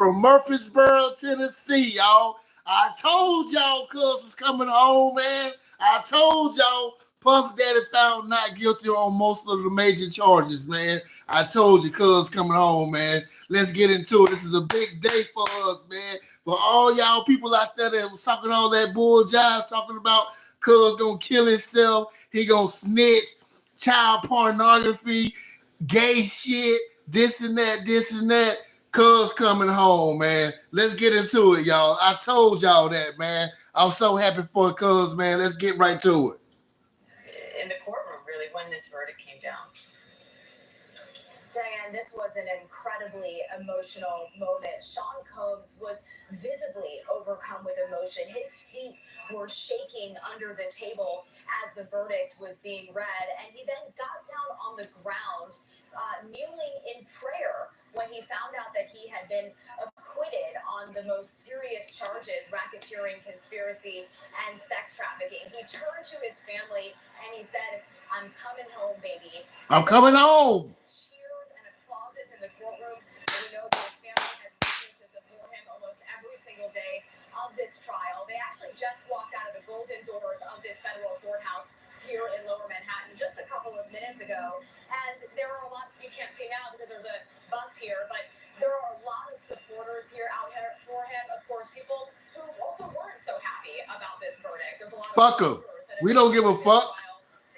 from Murfreesboro, Tennessee, y'all. I told y'all Cuz was coming home, man. I told y'all Puff Daddy found not guilty on most of the major charges, man. I told you Cuz coming home, man. Let's get into it. This is a big day for us, man. For all y'all people out there that was talking all that bull jive, talking about Cuz gonna kill himself, he gonna snitch, child pornography, gay shit, this and that, this and that. Cuz coming home, man. Let's get into it, y'all. I told y'all that, man. I'm so happy for Cuz, man. Let's get right to it. In the courtroom, really, when this verdict came down. Diane, this was an incredibly emotional moment. Sean Combs was visibly overcome with emotion. His feet were shaking under the table as the verdict was being read, and he then got down on the ground, kneeling in prayer when he found out that he had been acquitted on the most serious charges, racketeering, conspiracy, and sex trafficking. He turned to his family and he said, "I'm coming home, baby. I'm coming home." In the courtroom, and we know that his family has continued to support him almost every single day of this trial. They actually just walked out of the golden doors of this federal courthouse here in Lower Manhattan just a couple of minutes ago, and there are a lot you can't see now because there's a bus here, but there are a lot of supporters here out here for him. Of course, people who also weren't so happy about this verdict. There's a lot of fuck them. We don't give a fuck.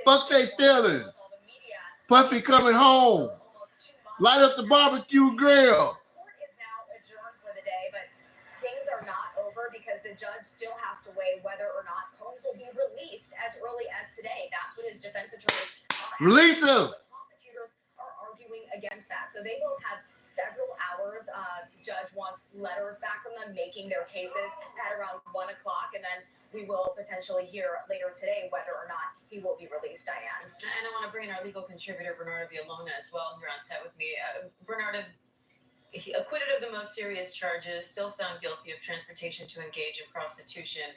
Fuck their feelings. Puffy coming home. Light up the barbecue grill. Court is now adjourned for the day, but things are not over because the judge still has to weigh whether or not Combs will be released as early as today. That's what his defense attorneys are. Release him. Prosecutors are arguing against that, so they will have several hours. The judge wants letters back from them making their cases at around 1 o'clock, and then we will potentially hear later today whether or not he will be released, Diane. And I want to bring in our legal contributor, Bernardo Villalona, as well, here on set with me. Bernardo, acquitted of the most serious charges, still found guilty of transportation to engage in prostitution.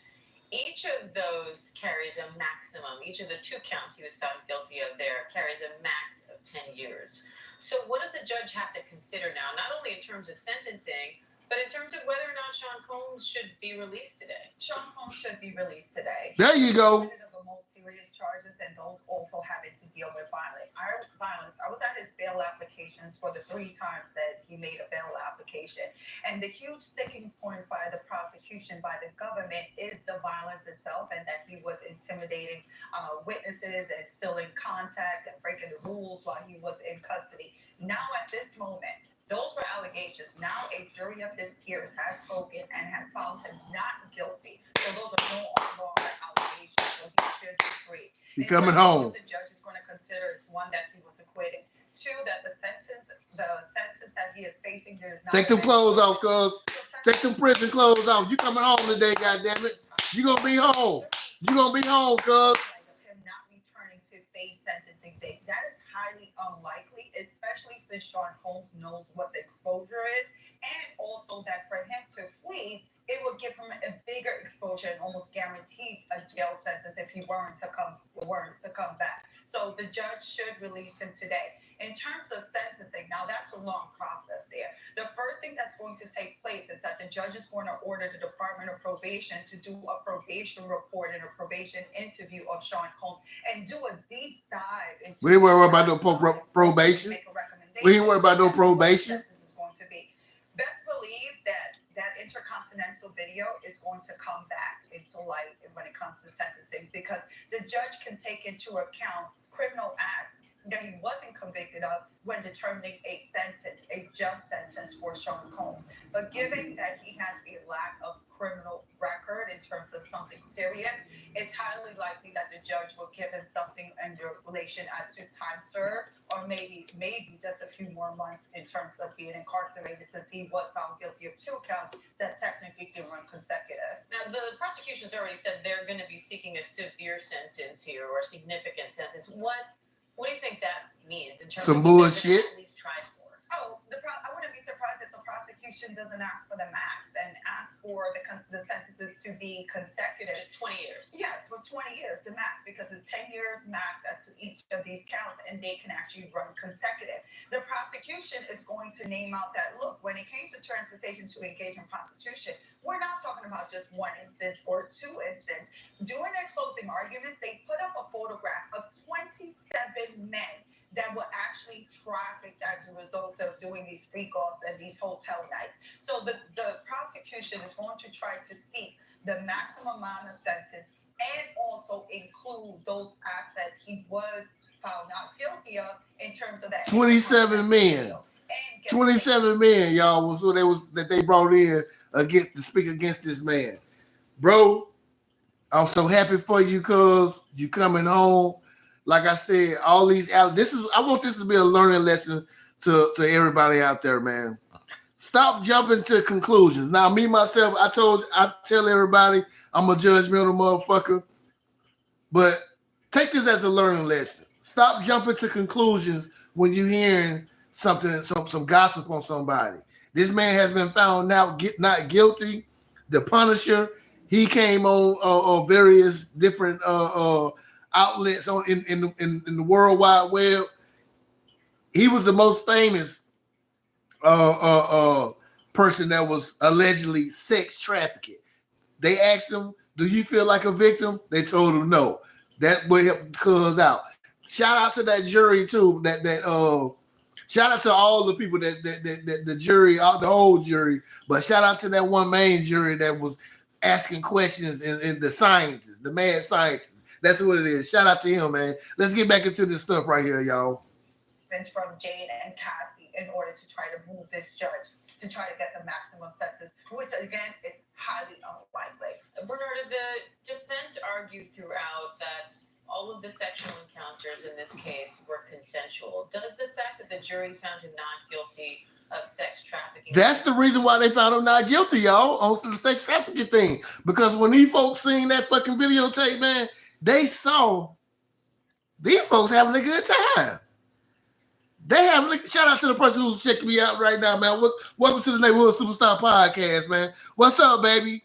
Each of those carries a maximum. Each of the 2 counts he was found guilty of there carries a max of 10 years. So what does the judge have to consider now, not only in terms of sentencing, but in terms of whether or not Sean Combs should be released today? Sean Combs should be released today. There you go. The most serious charges, and those also having to deal with violence. I was at his bail applications for the 3 times that he made a bail application. And the huge sticking point by the prosecution, by the government, is the violence itself, and that he was intimidating witnesses and still in contact and breaking the rules while he was in custody. Now, at this moment, those were allegations. Now a jury of his peers has spoken and has found him not guilty. So those are no longer allegations. So he should be free. He coming home. The judge is going to consider is 1, that he was acquitted. 2, that the sentence that he is facing, there is not. Take them clothes off, Cuz. Take them prison clothes off. You coming home today, goddammit. You gonna be home. You gonna be home, Cuz. Him not returning to face sentencing date. That is highly unlikely, especially since Sean Combs knows what the exposure is, and also that for him to flee, it would give him a bigger exposure and almost guaranteed a jail sentence if he weren't to come back. So the judge should release him today. In terms of sentencing, now that's a long process there. The first thing that's going to take place is that the judge is going to order the Department of Probation to do a probation report and a probation interview of Sean Combs and do a deep dive into. We ain't worried about no probation. We ain't worried about no probation. Is going to be. Best believe that intercontinental video is going to come back into light when it comes to sentencing, because the judge can take into account criminal acts that he wasn't convicted of when determining a sentence, a just sentence for Sean Combs. But given that he has a lack of criminal record in terms of something serious, it's highly likely that the judge will give him something in relation as to time served, or maybe just a few more months in terms of being incarcerated, since he was found guilty of 2 counts that technically can run consecutive. Now, the prosecution's already said they're going to be seeking a severe sentence here, or a significant sentence. What do you think that means in terms some of bullshit? At least tried for? I wouldn't be surprised if the prosecution prosecution doesn't ask for the max and ask for the sentences to be consecutive. Just 20 years. Yes, for 20 years, the max, because it's 10 years max as to each of these counts, and they can actually run consecutive. The prosecution is going to name out that, look, when it came to transportation to engage in prostitution, we're not talking about just one instance or two instances. During their closing arguments, they put up a photograph of 27 men that were actually trafficked as a result of doing these freak-offs and these hotel nights. So the prosecution is going to try to seek the maximum amount of sentence and also include those acts that he was found not guilty of in terms of that 27 men. 27 men, y'all, was what they brought in to speak against this man. Bro, I'm so happy for you because you coming home. Like I said, all these I want this to be a learning lesson to everybody out there, man. Stop jumping to conclusions. Now, me myself, I tell everybody I'm a judgmental motherfucker, but take this as a learning lesson. Stop jumping to conclusions when you're hearing something, some gossip on somebody. This man has been found now not guilty. The Punisher, he came on various different outlets in the World Wide Web. He was the most famous person that was allegedly sex trafficked. They asked him, "Do you feel like a victim?" They told him no. That would help cuz out. Shout out to that jury too. Shout out to all the people that the jury, the whole jury, but shout out to that one main jury that was asking questions in the sciences, the mad sciences. That's what it is. Shout out to him, man. Let's get back into this stuff right here, y'all. From Jade and Cassie in order to try to move this judge to try to get the maximum sentence, which again is highly unlikely. Bernardo, the defense argued throughout that all of the sexual encounters in this case were consensual. Does the fact that the jury found him not guilty of sex trafficking? That's the reason why they found him not guilty, y'all, on the sex trafficking thing. Because when these folks seen that fucking videotape, man, they saw these folks having a good time. Shout out to the person who's checking me out right now, man. Welcome to the Neighborhood Superstar Podcast, man. What's up, baby?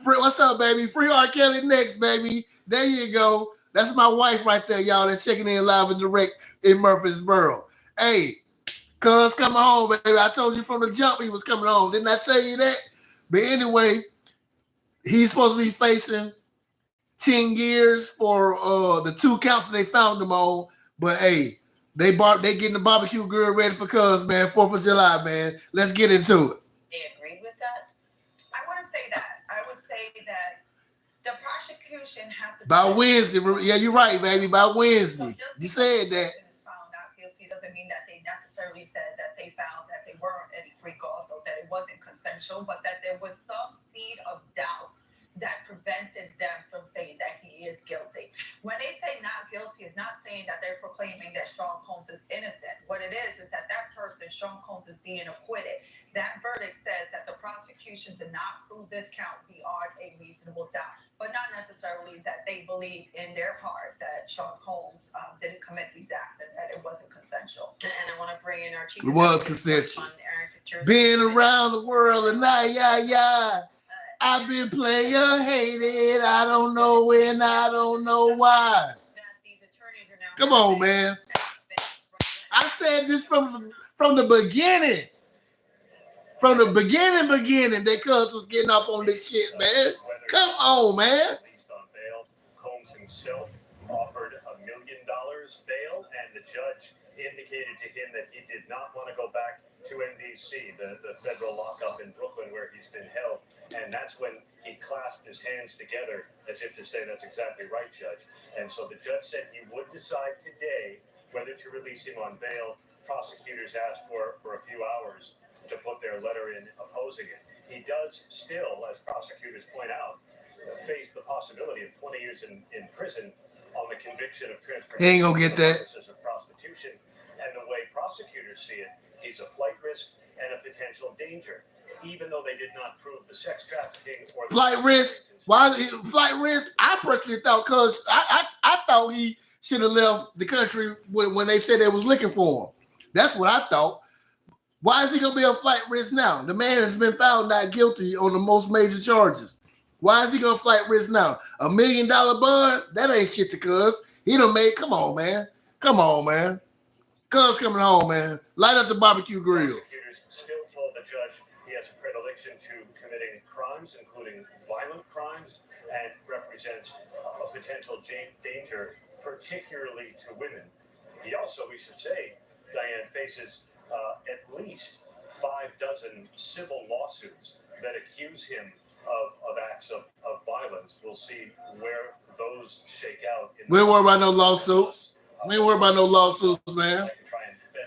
What's up, baby? Free R. Kelly next, baby. There you go. That's my wife right there, y'all. That's checking in live and direct in Murfreesboro. Hey, cuz coming home, baby. I told you from the jump he was coming home. Didn't I tell you that? But anyway, he's supposed to be facing 10 years for the 2 counts that they found him on. But hey, they getting the barbecue grill ready for cuz, man. 4th of July, man. Let's get into it. They agreed with that? I wouldn't say that. I would say that the prosecution has to... By Wednesday. Yeah, you're right, baby. By Wednesday. You said that. Is found not guilty doesn't mean that they necessarily said that they found that they weren't any freak-offs or that it wasn't consensual, but that there was some seed of doubt that prevented them from saying that he is guilty. When they say not guilty, it's not saying that they're proclaiming that Sean Combs is innocent. What it is that person, Sean Combs, is being acquitted. That verdict says that the prosecution did not prove this count beyond a reasonable doubt, but not necessarily that they believe in their heart that Sean Combs didn't commit these acts and that it wasn't consensual. And I want to bring in our chief. It was consensual. Being around the world and I've been player hated. I don't know when, I don't know why. Come on, man. I said this from the beginning. From the beginning, that cuz was getting up on this shit, man. Come on, man. Combs himself offered $1 million bail, and the judge indicated to him that he did not want to go back to NBC, the federal lockup in Brooklyn where he's been held. And that's when he clasped his hands together as if to say, that's exactly right, Judge. And so the judge said he would decide today whether to release him on bail. Prosecutors asked for a few hours to put their letter in opposing it. He does still, as prosecutors point out, face the possibility of 20 years in prison on the conviction of transportation. He ain't gonna get that. Of prostitution. And the way prosecutors see it, he's a flight risk and a potential danger. Even though they did not prove the sex trafficking or the flight risk. Why flight risk? I personally thought because I thought he should have left the country when they said they was looking for him. That's what I thought. Why is he gonna be a flight risk now? The man has been found not guilty on the most major charges. Why is he gonna flight risk now? $1 million bond? That ain't shit to Cuz. He done made. Come on, man. Come on, man. Cuz coming home, man. Light up the barbecue grills. Prosecutors still told the judge he has a predilection to committing crimes, including violent crimes, and represents a potential danger, particularly to women. He also, we should say, Diane, faces at least 6 civil lawsuits that accuse him of acts of violence. We'll see where those shake out. We ain't worried about no lawsuits. We ain't worried about no lawsuits, man.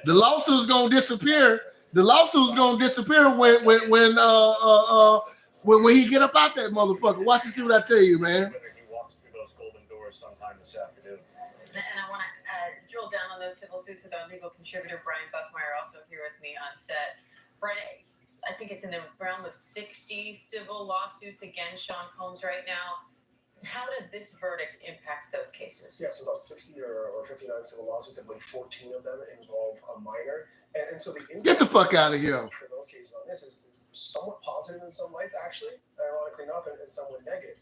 The lawsuit's gonna disappear. The lawsuit's gonna disappear when he get up out that motherfucker. Watch and see what I tell you, man. Whether he walks through those golden doors sometime this afternoon. And I want to drill down on those civil suits with our legal contributor, Brian Buckmeyer, also here with me on set. Brian, I think it's in the realm of 60 civil lawsuits against Sean Combs right now. How does this verdict impact those cases? Yeah, so about 60 or 59 civil lawsuits. I believe 14 of them involve a minor. And so the Get the fuck out of here. For those cases on this is somewhat positive in some lights, actually, ironically enough, and somewhat negative.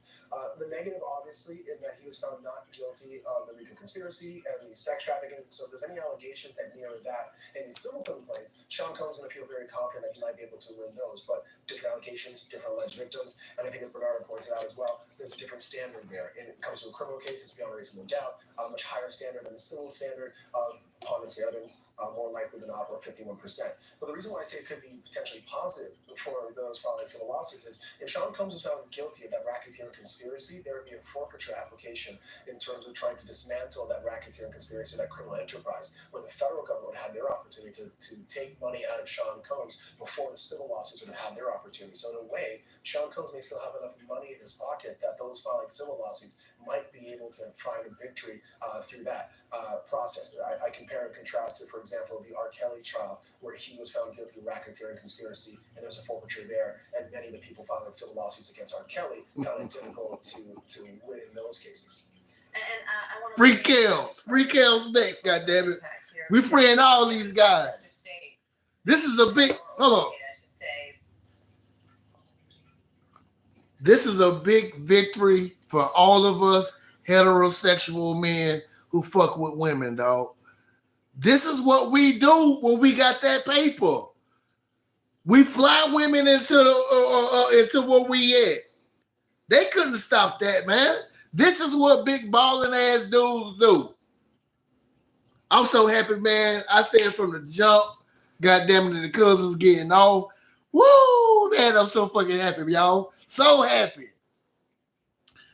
The negative, obviously, in that he was found not guilty of the RICO conspiracy and the sex trafficking. So if there's any allegations that mirror that in these civil complaints, Sean Combs is going to feel very confident that he might be able to win those. But different allegations, different alleged victims, and I think as Bernardo pointed out as well, there's a different standard there. And it comes to a criminal case, it's beyond a reasonable doubt, a much higher standard than the civil standard of ponderance evidence, more likely than not, or 51%. But the reason why I say it could be potentially positive for those filing civil lawsuits is if Sean Combs was found guilty of that racketeering conspiracy, there would be a forfeiture application in terms of trying to dismantle that racketeering conspiracy, that criminal enterprise, where the federal government would have their opportunity to take money out of Sean Combs before the civil lawsuits would have their opportunity. So in a way, Sean Combs may still have enough money in his pocket that those filing civil lawsuits might be able to find a victory through that process. I compare and contrast to, for example, the R. Kelly trial, where he was found guilty of racketeering conspiracy, and there was a forfeiture there, and many of the people filing civil lawsuits against R. Kelly found it difficult to win in those cases. And I want to Free kills next, goddammit. We freeing all these guys. This is a big, hold on. This is a big victory for all of us heterosexual men who fuck with women, dog. This is what we do when we got that paper. We fly women into where we at. They couldn't stop that, man. This is what big balling ass dudes do. I'm so happy, man. I said from the jump, goddamn it, the cousins getting off. Woo, man, I'm so fucking happy, y'all. So happy.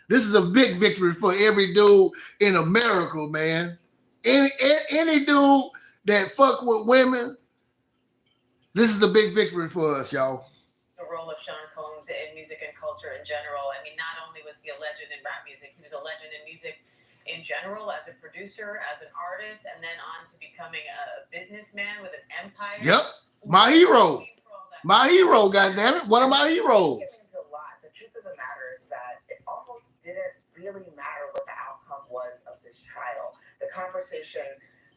This is a big victory for every dude in America, man. Any dude that fuck with women, this is a big victory for us, y'all. The role of Sean Combs in music and culture in general. I mean, not only was he a legend in rap music, he was a legend in music in general, as a producer, as an artist, and then on to becoming a businessman with an empire. Yep. My hero. My hero, goddammit. One of my heroes. It means a lot. The truth of the matter is that it almost didn't really matter what the outcome was of this trial. The conversation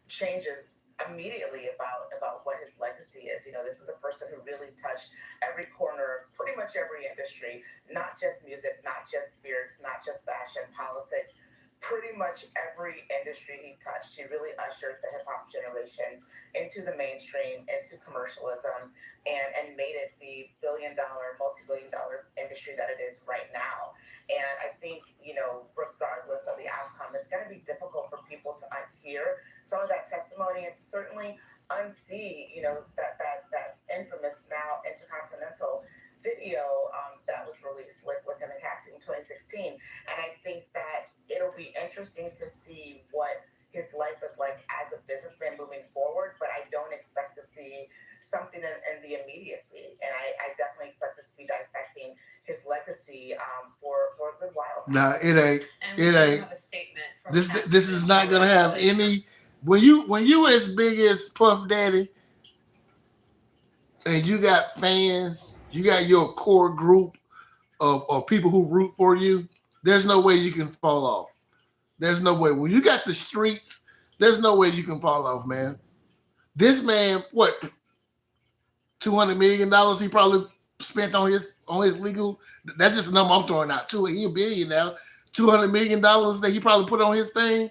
changes immediately about what his legacy is. You know, this is a person who really touched every corner, pretty much every industry, not just music, not just spirits, not just fashion, politics. Pretty much every industry he touched. He really ushered the hip-hop generation into the mainstream, into commercialism, and made it the billion-dollar, multi-billion-dollar industry that it is right now. And I think, you know, regardless of the outcome, it's going to be difficult for people to unhear some of that testimony and to certainly unsee, you know, that infamous now Intercontinental video that was released with him and Cassie in 2016. And I think that it'll be interesting to see what his life is like as a businessman moving forward, but I don't expect to see something in the immediacy. And I definitely expect us to be dissecting his legacy for a good while. Nah, it ain't. And It ain't. have a statement from This is not gonna have any. When you as big as Puff Daddy, and you got fans, you got your core group of people who root for you. There's no way you can fall off. There's no way. When you got the streets, there's no way you can fall off, man. This man, what? $200 million he probably spent on his legal. That's just a number I'm throwing out. He a billion now. $200 million that he probably put on his thing.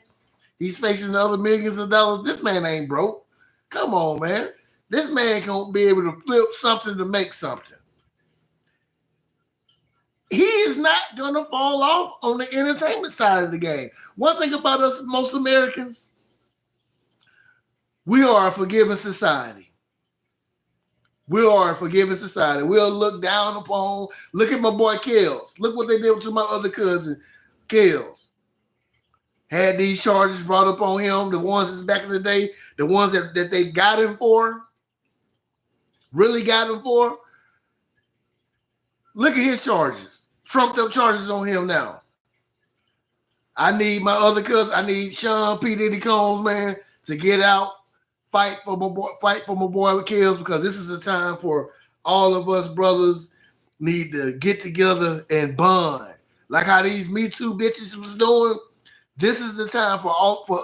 He's facing other millions of dollars. This man ain't broke. Come on, man. This man can't be able to flip something to make something. He is not going to fall off on the entertainment side of the game. One thing about us, most Americans, we are a forgiving society. We are a forgiving society. We'll look down upon. Look at my boy Kels. Look what they did to my other cousin, Kels. Had these charges brought up on him, the ones that's back in the day, the ones that they got him for, really got him for. Look at his charges. Trumped up charges on him now. I need my other cousin, I need Sean P. Diddy Combs, man, to get out, fight for my boy with Kels, because this is a time for all of us brothers need to get together and bond. Like how these Me Too bitches was doing. This is the time for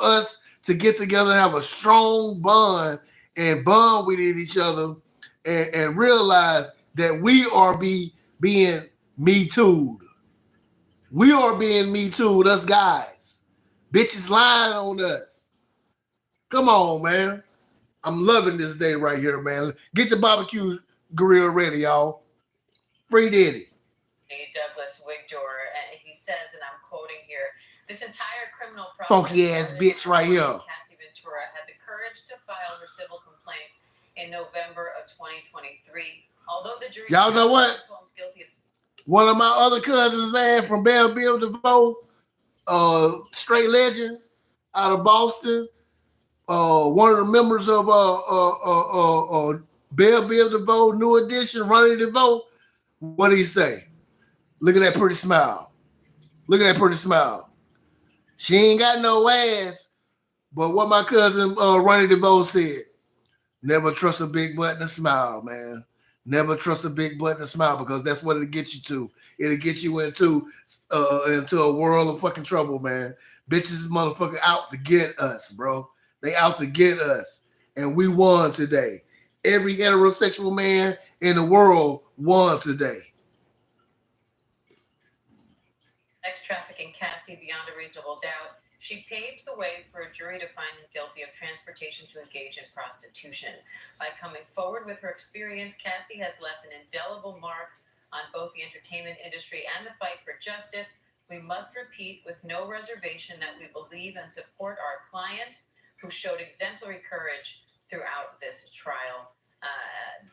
us to get together and have a strong bond and bond with each other and realize that we are being Me Too'd. We are being Me Too'd, us guys. Bitches lying on us. Come on, man. I'm loving this day right here, man. Get the barbecue grill ready, y'all. Free Diddy. Douglas Wigdor, and he says, and I'm quoting here, this entire criminal process. Funky ass bitch right here. Cassie Ventura had the courage to file her civil complaint in November of 2023. Although the jury. Y'all know what? One of my other cousins, man, from Belle Biv DeVoe, straight legend out of Boston. One of the members of Belle Biv DeVoe, New Edition, Ronnie DeVoe. What did he say? Look at that pretty smile. Look at that pretty smile. She ain't got no ass, but what my cousin Ronnie DeVoe said, never trust a big butt and a smile, man. Never trust a big butt and a smile, because that's what it'll get you to. It'll get you into a world of fucking trouble, man. Bitches motherfucker out to get us, bro. They out to get us. And we won today. Every heterosexual man in the world won today. Sex trafficking Cassie beyond a reasonable doubt. She paved the way for a jury to find him guilty of transportation to engage in prostitution. By coming forward with her experience, Cassie has left an indelible mark on both the entertainment industry and the fight for justice. We must repeat with no reservation that we believe and support our client, who showed exemplary courage throughout this trial.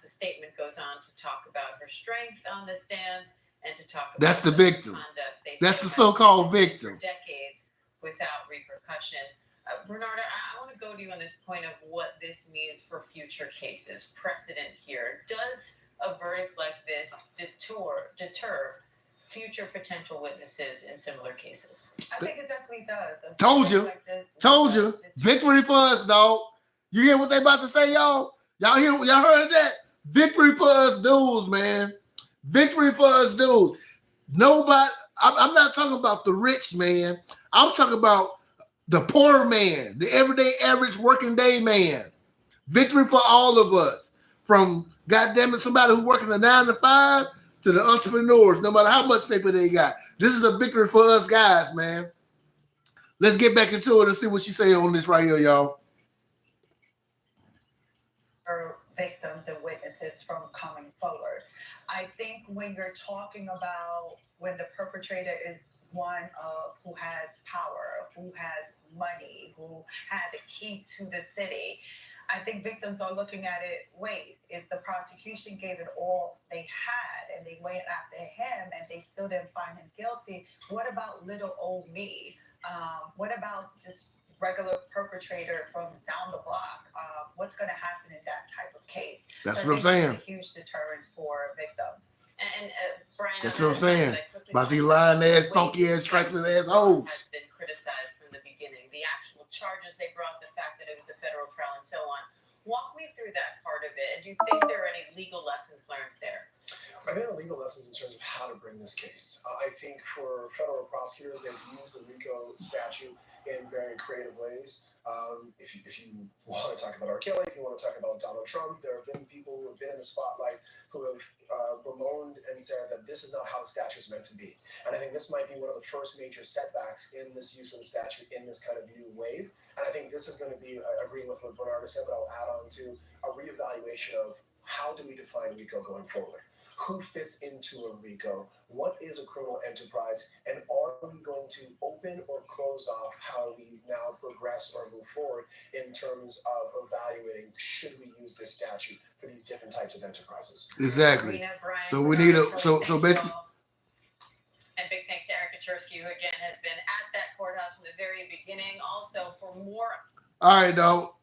The statement goes on to talk about her strength on the stand and to talk about that's the victim. That's the so-called victim. For decades without repercussion. Bernardo, I want to go to you on this point of what this means for future cases. Precedent here. Does a verdict like this deter future potential witnesses in similar cases? I think it definitely does. Told you. Like this, Told you. Victory for us, dog. You hear what they about to say, y'all? Y'all heard that? Victory for us dudes, man. Victory for us dudes. Nobody, I'm not talking about the rich man. I'm talking about the poor man, the everyday average working day man. Victory for all of us. From, goddamn it, somebody who's working a 9 to 5 to the entrepreneurs, no matter how much paper they got. This is a victory for us guys, man. Let's get back into it and see what she say on this right here, y'all. Victims and witnesses from coming forward. I think when you're talking about when the perpetrator is one who has power, who has money, who had the key to the city, I think victims are looking at it, wait, if the prosecution gave it all they had and they went after him and they still didn't find him guilty, what about little old me? What about just regular perpetrator from down the block? What's going to happen in that type of case? That's so what I'm saying. It's a huge deterrence for victims. And Brian, that's what I'm saying. About these lying ass, funky ass, trifling ass hoes. Has been criticized from the beginning. The actual charges they brought, the fact that it was a federal trial, and so on. Walk me through that part of it. And do you think there are any legal lessons learned there? I think the legal lessons in terms of how to bring this case. I think for federal prosecutors, they've used the RICO statute in very creative ways. If you want to talk about R. Kelly, if you want to talk about Donald Trump, there have been people who have been in the spotlight who have bemoaned and said that this is not how the statute is meant to be. And I think this might be one of the first major setbacks in this use of the statute in this kind of new wave. And I think this is going to be, agreeing with what Bernardo said, but I'll add on to a reevaluation of how do we define RICO going forward? Who fits into a RICO? What is a criminal enterprise? And are we going to open or close off how we now progress or move forward in terms of evaluating should we use this statute for these different types of enterprises? Exactly. Marina, Brian, So we need a Bernardo, so thank basically. you all. And big thanks to Eric Katursky, who again has been at that courthouse from the very beginning. Also, for more. All right, though.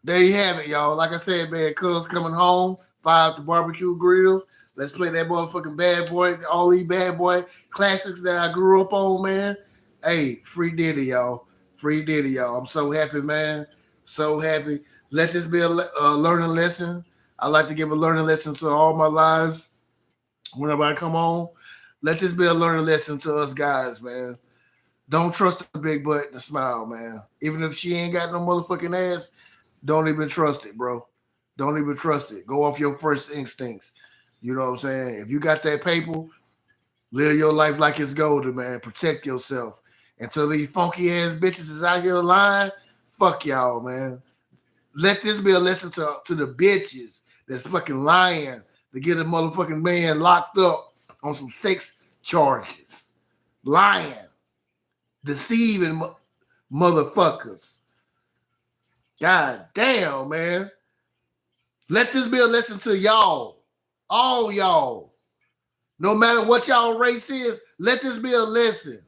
There you have it, y'all. Like I said, man, Cuz coming home. 5 to barbecue grills. Let's play that motherfucking bad boy, all these bad boy classics that I grew up on, man. Hey, free Diddy, y'all. Free Diddy, y'all. I'm so happy, man. So happy. Let this be a learning lesson. I like to give a learning lesson to all my lives whenever I come home. Let this be a learning lesson to us guys, man. Don't trust the big butt and the smile, man. Even if she ain't got no motherfucking ass, don't even trust it, bro. Don't even trust it. Go off your first instincts. You know what I'm saying? If you got that paper, live your life like it's golden, man. Protect yourself. Until these funky ass bitches is out here lying, fuck y'all, man. Let this be a lesson to the bitches that's fucking lying to get a motherfucking man locked up on some sex charges. Lying. Deceiving motherfuckers. God damn, man. Let this be a lesson to y'all. All y'all. No matter what y'all race is, let this be a lesson.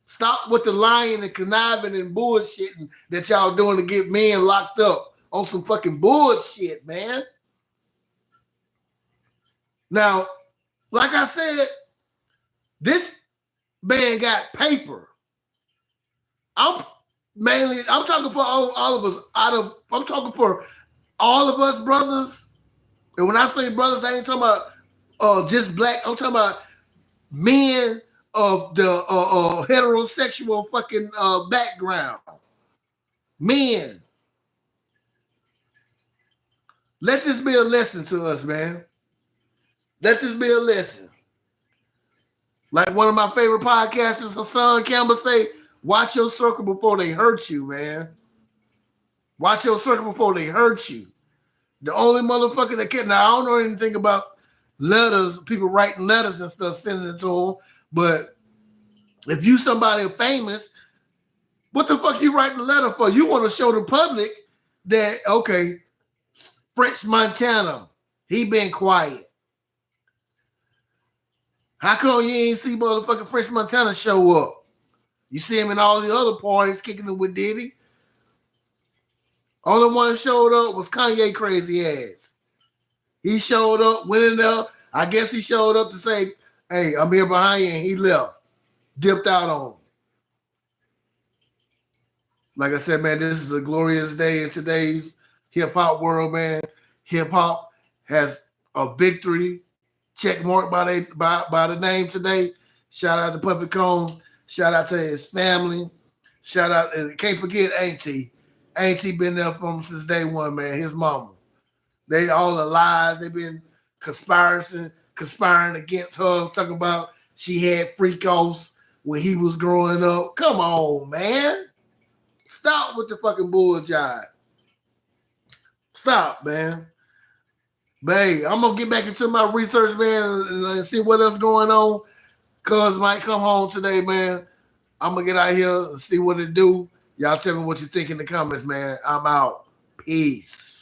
Stop with the lying and conniving and bullshitting that y'all doing to get men locked up on some fucking bullshit, man. Now, like I said, this man got paper. I'm talking for all of us. I'm talking for all of us brothers. And when I say brothers, I ain't talking about just black. I'm talking about men of the heterosexual fucking background. Men. Let this be a lesson to us, man. Let this be a lesson. Like one of my favorite podcasters, Hassan Campbell, say, watch your circle before they hurt you, man. Watch your circle before they hurt you. The only motherfucker that can. Now, I don't know anything about letters, people writing letters and stuff, sending it to them. But if you somebody famous, what the fuck you writing a letter for? You want to show the public that, okay, French Montana, he been quiet. How come you ain't see motherfucking French Montana show up? You see him in all the other parties kicking it with Diddy. Only one that showed up was Kanye crazy ass. He showed up, went in there. I guess he showed up to say, hey, I'm here behind you, and he left. Dipped out on him. Like I said, man, this is a glorious day in today's hip-hop world, man. Hip-hop has a victory check mark by the name today. Shout out to Puffy Combs. Shout out to his family. Shout out, and can't forget Auntie. Auntie been there for him since day one, man. His mama. They all the lies. They've been conspiring against her, talking about she had freak offs when he was growing up. Come on, man. Stop with the fucking bullshit. Stop, man. But hey, I'm gonna get back into my research, man, and see what else going on. Cuz might come home today, man. I'm gonna get out here and see what it do. Y'all tell me what you think in the comments, man. I'm out. Peace.